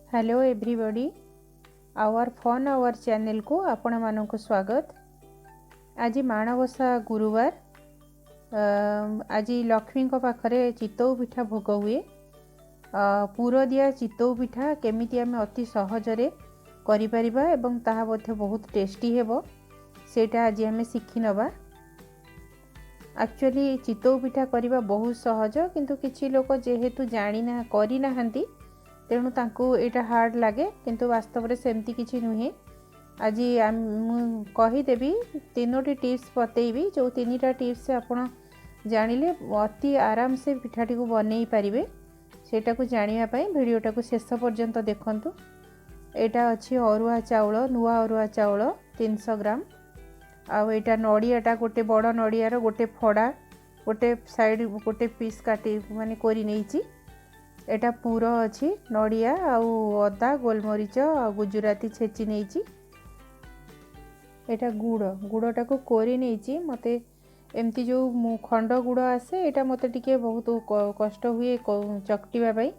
Hello everybody our fun our channel को आपण मानक स्वागत। आज माणबसा गुरुवार। आज लक्ष्मी पाखरे चितौ पिठा भोग हुए। पूर दिया चितौ पिठा केमिति आमे अति सहजरे करि परिबा एवं ताहा मध्ये बहुत टेस्टी हेबो सेटा आज आमे शिखि नबा। एक्चुअली चितौ पिठा करिबा बहुत सहज, किंतु किछि लोक जेहेतु जानिना करि नाहंती तेणु तांको एटा हार्ड लगे, किंतु वास्तव में सेमती किछि नुहे। आज कहीदेवी तीनोटी टिप्स बतेबी, जो तीनटा टिप्स से आपण जानिले अति आराम से पिठाटी को बनै पारिबे। सेटा को जानिया पई वीडियोटा को शेष पर्यंत देखंतु। एटा अछि अरुआ चाउल, नुआ अरुआ चाउल 300 ग्राम। आ एटा नड़ियाटा गोटे बड़ नड़ियार गोटे फड़ा गोटे साइड गोटे पीस काटी माने कोरी नैची। एटा पूरा अच्छी नड़िया आउ अदा गोलमरीच आ गुजराती छेची नहीं। एटा गुड़टा को कोरी नहीं। मते एमती जो खंड गुड़ आसे एटा मते टिके बहुत कष्ट हुए चकटिबा पई,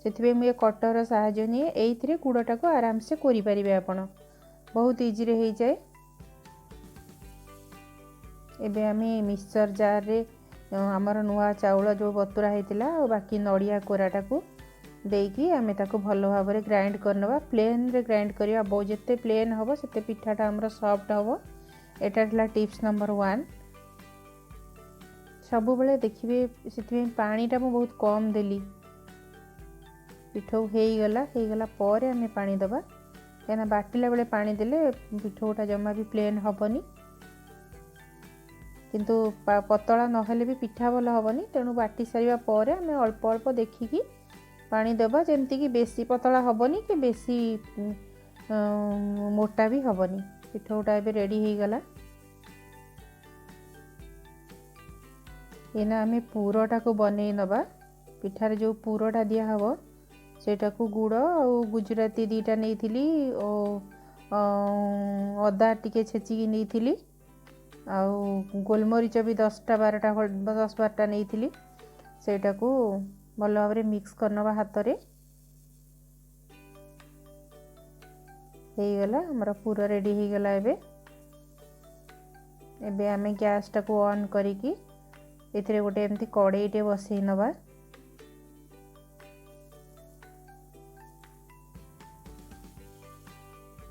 सेथिबे मु ए कटर सहाय्य निए। एइथिरे गुड़टा को आराम से कोरी परिबे आपण, बहुत इजी रे हे जाए। एबे आमे मिक्सचर जार रे आमर नुआ चाउल जो बतुरा होता और बाकी नड़िया कोराटा को देकी आमे ताको भल भाव में ग्राइंड करनवा। प्लेन रे ग्राइंड करिया, बहुत जिते प्लेन हम से पिठाटा आमर सॉफ्ट हम। एटा टिप्स नंबर 1। सब बेले देखिए से पानीटा मु बहुत कम देली। पिठौ हो गला पर आमे पानी दबा, कहीं बाटिला बेले पानी देले पिठौटा जमा भी प्लेन हबनी, किंतु पतला नहेले भी पिठा भल हेनी। तेणु बाटी सारिबा पर आमे अल्प अल्प देखिकी पानी देबा, जेमती कि बेसी पतला हेनी कि बेसी मोटा भी हेनी। पिठौटा एबे रेडी हो गला। एना आमे पूरटा को बनै नबा। पिठार जो पूरटा दिया हबो सेटा को गुड़ और गुजराती दीटा नैथिली अदा टिके छेचिकी नैथिली आउ गोलमरीच भी 10-12टा नहीं। सेटा को भल भाव में मिक्स करनवा हाथ रे। हो गला हमर पूरा रेडी हो गला। एबे आमे गैस टा को ऑन करिकी एथिरे गोटे एमती कड़ाईटे बसई नवा।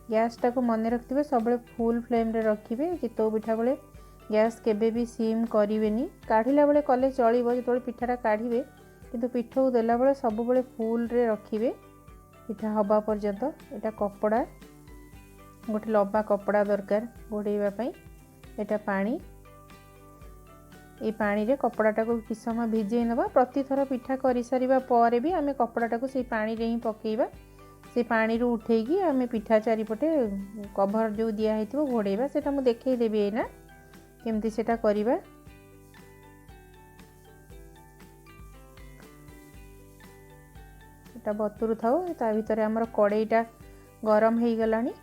गैस टा को मन रखिए सब फुल फ्लेम रे रखिए। चितौ पिठा बेले गैस केबे भी सीम करेनि। काढ़िला बेले कले चलिबो, जो पिठाटा काढ़िबे किंतु पिठौ देला बेले सब बेले फुल रे रखिए पिठा हवा पर्यंत। एटा कपड़ा गोटे लंबा कपड़ा दरकार घोड़ेबा पई। एटा पानी, ए पानी रे कपड़ाटा को किछ समय भिजै नबा। प्रति थर पिठा करि सारिबा परे भी आमे कपड़ाटा को से पानी रे ही पकेइबा। से पानी रू उठेकी आमे पिठा चारिपटे कभर जो दिया है घोड़ेबा। सेटा मु देखै देबी एना केमती सेटा करिबा। एटा बतुरु थाउ। ता भितरे हमर कड़ाईटा गरम हो गलानी,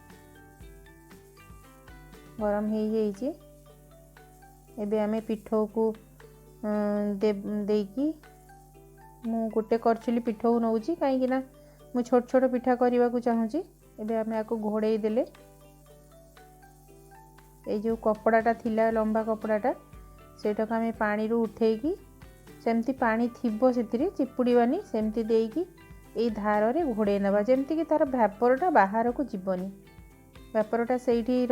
गरम हो जाइए। एबे आमे पिठौ को देकी मु गोटे करछिली पिठौ नउची, काहे कि ना मु छोट छोट पिठा करने को चाहूँगी। एबे आमे आको घोड़े देले। ए जो कपड़ाटा थिला लंबा कपड़ाटा सेटा को आमे पानी रू उठेकी सेमती पानी थिबो सेतिरे चिपुड़ीबानी, सेमती देकी ए धार रे घोड़े नबा, जेमती कि तार भापरटा बाहर को जीवनी। भापरटा सेठी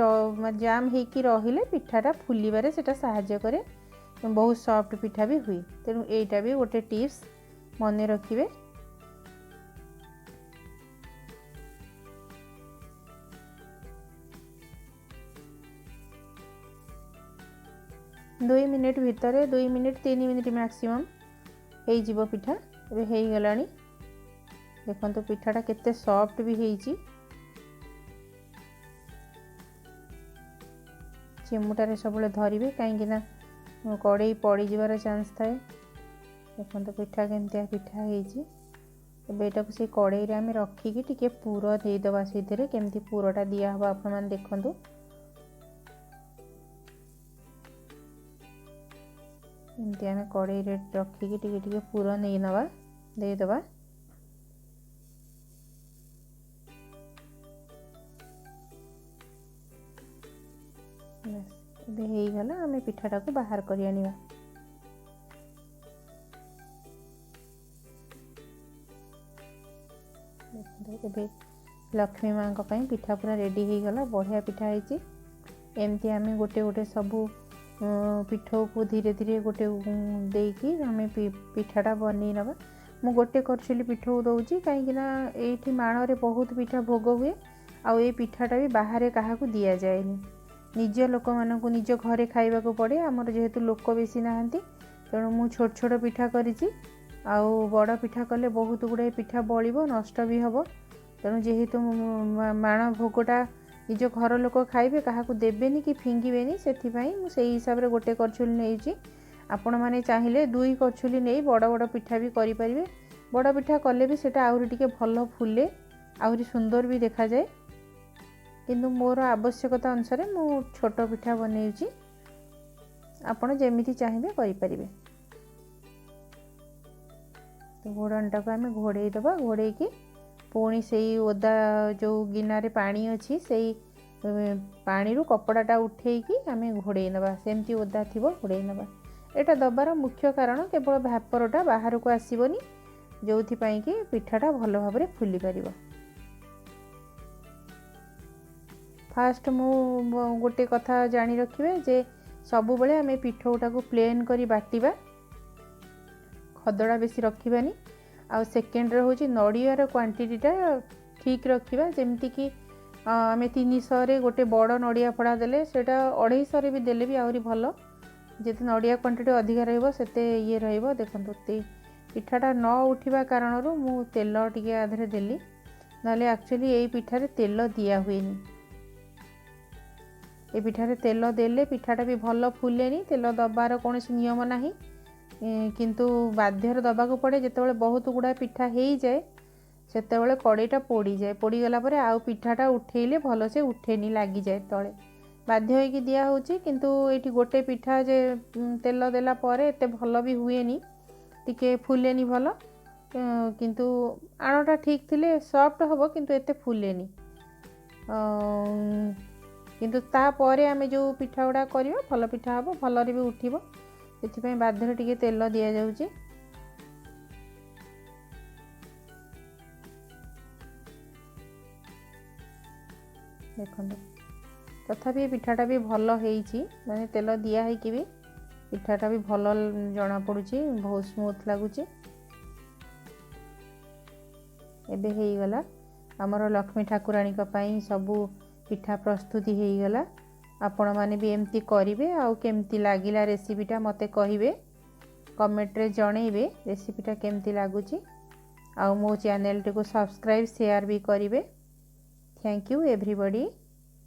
जाम हेकी रहिले पिठाटा फुलिबारे सेटा सहाय्य करे, बहुत सॉफ्ट पिठा भी हुई। तेणु एटा भी गोटे टिप्स मन रखिए। 2 मिनिट भितर 2 मिनिट 3 मिनिट मैक्सिमम हो जीवो पिठा। एबे हो गलानी। देखंतु पिठाटा केते सॉफ्ट भी होईची। चिमुटारे सब धरिबे, कहीं ना कड़ाई पड़ी जीवार चांस थाए। देखंतु पिठा केमतिया पिठा होईची। एबे एटा को से कड़ाई रे आमे रखिकी टिके पूरा दे दबा। सेथिरे केमती पूराटा दिया हबा आपण मान देखंतु। एमती आमे कड़ाई रे रखिकी टिके टिके पूरा नहीं नवा दे दबा। ଏବେ ହେଇଗଲା ଆମେ ପିଠାଟାକୁ ବାହାର କରି ଆଣିବା। ଏବେ ଲକ୍ଷ୍ମୀ ମାଙ୍କ ପାଇଁ ପିଠା ପୁରା ରେଡ଼ି ହେଇଗଲା। ବଢ଼ିଆ ପିଠା ହେଇଛି। ଏମିତି ଆମେ ଗୋଟେ ଗୋଟେ ସବୁ ପିଠଉକୁ ଧୀରେ ଧୀରେ ଗୋଟେ ଦେଇକି ଆମେ ପିଠାଟା ବନେଇ ନେବା। ମୁଁ ଗୋଟେ କରଛୁଲି ପିଠଉ ଦେଉଛି କାହିଁକିନା ଏଇଠି ମାଣରେ ବହୁତ ପିଠା ଭୋଗ ହୁଏ। ଆଉ ଏଇ ପିଠାଟା ବି ବାହାରେ କାହାକୁ ଦିଆଯାଏନି। ନିଜ ଲୋକମାନଙ୍କୁ ନିଜ ଘରେ ଖାଇବାକୁ ପଡ଼େ। ଆମର ଯେହେତୁ ଲୋକ ବେଶୀ ନାହାନ୍ତି ତେଣୁ ମୁଁ ଛୋଟ ଛୋଟ ପିଠା କରିଛି। ଆଉ ବଡ଼ ପିଠା କଲେ ବହୁତ ଗୁଡ଼ାଏ ପିଠା ବଳିବ, ନଷ୍ଟ ବି ହେବ। ତେଣୁ ଯେହେତୁ ମାଣ ଭୋଗଟା ନିଜ ଘର ଲୋକ ଖାଇବେ, କାହାକୁ ଦେବେନି କି ଫିଙ୍ଗିବେନି, ସେଥିପାଇଁ ମୁଁ ସେଇ ହିସାବରେ ଗୋଟେ କରଛୁଲି ନେଇଛି। ଆପଣମାନେ ଚାହିଁଲେ 2 କରଛୁଲି ନେଇ ବଡ଼ ବଡ଼ ପିଠା ବି କରିପାରିବେ। ବଡ଼ ପିଠା କଲେ ବି ସେଇଟା ଆହୁରି ଟିକେ ଭଲ ଫୁଲେ, ଆହୁରି ସୁନ୍ଦର ବି ଦେଖାଯାଏ। କିନ୍ତୁ ମୋର ଆବଶ୍ୟକତା ଅନୁସାରେ ମୁଁ ଛୋଟ ପିଠା ବନେଇଛି। ଆପଣ ଯେମିତି ଚାହିଁବେ କରିପାରିବେ। ତ ଘୋଡ଼ଣଟାକୁ ଆମେ ଘୋଡ଼େଇ ଦେବା। ଘୋଡ଼େଇକି ପୁଣି ସେଇ ଓଦା ଯେଉଁ ଗିନାରେ ପାଣି ଅଛି ସେଇ ପାଣିରୁ କପଡ଼ାଟା ଉଠେଇକି ଆମେ ଘୋଡ଼େଇ ନେବା। ସେମିତି ଓଦା ଥିବ ଘୋଡ଼େଇ ନେବା। ଏଇଟା ଦେବାର ମୁଖ୍ୟ କାରଣ କେବଳ ଭାପରଟା ବାହାରକୁ ଆସିବନି, ଯେଉଁଥିପାଇଁ କି ପିଠାଟା ଭଲ ଭାବରେ ଫୁଲି ପାରିବ। ଫାଷ୍ଟ ମୁଁ ଗୋଟେ କଥା ଜାଣି ରଖିବେ ଯେ ସବୁବେଳେ ଆମେ ପିଠଉଟାକୁ ପ୍ଲେନ୍ କରି ବାଟିବା, ଖଦଡ଼ା ବେଶୀ ରଖିବାନି। ଆଉ ସେକେଣ୍ଡରେ ହେଉଛି ନଡ଼ିଆର କ୍ୱାଣ୍ଟିଟିଟା ଠିକ୍ ରଖିବା। ଯେମିତିକି ଆମେ 300ରେ ଗୋଟେ ବଡ଼ ନଡ଼ିଆ ଫଡ଼ା ଦେଲେ ସେଇଟା 250ରେ ବି ଦେଲେ ବି ଆହୁରି ଭଲ। ଯେତେ ନଡ଼ିଆ କ୍ୱାଣ୍ଟିଟି ଅଧିକା ରହିବ ସେତେ ଇଏ ରହିବ। ଦେଖନ୍ତୁ ପିଠାଟା ନ ଉଠିବା କାରଣରୁ ମୁଁ ତେଲ ଟିକେ ଆ ଦେହରେ ଦେଲି, ନହେଲେ ଆକ୍ଚୁଆଲି ଏଇ ପିଠାରେ ତେଲ ଦିଆ ହୁଏନି। ଏ ପିଠାରେ ତେଲ ଦେଲେ ପିଠାଟା ବି ଭଲ ଫୁଲେନି। ତେଲ ଦେବାର କୌଣସି ନିୟମ ନାହିଁ, କିନ୍ତୁ ବାଧ୍ୟରେ ଦେବାକୁ ପଡ଼େ। ଯେତେବେଳେ ବହୁତ ଗୁଡ଼ା ପିଠା ହେଇଯାଏ ସେତେବେଳେ କଡ଼େଇଟା ପୋଡ଼ିଯାଏ। ପୋଡ଼ିଗଲା ପରେ ଆଉ ପିଠାଟା ଉଠେଇଲେ ଭଲସେ ଉଠେନି, ଲାଗିଯାଏ ତଳେ। ବାଧ୍ୟ ହୋଇକି ଦିଆହେଉଛି। କିନ୍ତୁ ଏଇଠି ଗୋଟେ ପିଠା ଯେ ତେଲ ଦେଲା ପରେ ଏତେ ଭଲ ବି ହୁଏନି, ଟିକେ ଫୁଲେନି ଭଲ। କିନ୍ତୁ ଆଣଟା ଠିକ୍ ଥିଲେ ସଫ୍ଟ ହେବ, କିନ୍ତୁ ଏତେ ଫୁଲେନି। କିନ୍ତୁ ତାପରେ ଆମେ ଯେଉଁ ପିଠା ଗୁଡ଼ା କରିବା ଭଲ ପିଠା ହେବ, ଭଲରେ ବି ଉଠିବ। ସେଥିପାଇଁ ବାଧ୍ୟରେ ଟିକେ ତେଲ ଦିଆଯାଉଛି। ଦେଖନ୍ତୁ ତଥାପି ଏ ପିଠାଟା ବି ଭଲ ହେଇଛି, ମାନେ ତେଲ ଦିଆ ହେଇକି ବି ପିଠାଟା ବି ଭଲ ଜଣାପଡ଼ୁଛି, ବହୁତ ସ୍ମୁଥ୍ ଲାଗୁଛି। ଏବେ ହେଇଗଲା ଆମର ଲକ୍ଷ୍ମୀ ଠାକୁରାଣୀଙ୍କ ପାଇଁ ସବୁ ପିଠା ପ୍ରସ୍ତୁତି ହେଇଗଲା। ଆପଣମାନେ ବି ଏମିତି କରିବେ। ଆଉ କେମିତି ଲାଗିଲା ରେସିପିଟା ମୋତେ କହିବେ, କମେଣ୍ଟରେ ଜଣେଇବେ ରେସିପିଟା କେମିତି ଲାଗୁଛି। ଆଉ ମୋ ଚ୍ୟାନେଲଟିକୁ ସବସ୍କ୍ରାଇବ୍ ସେୟାର ବି କରିବେ। Thank you ଏଭ୍ରିବଡ଼ି।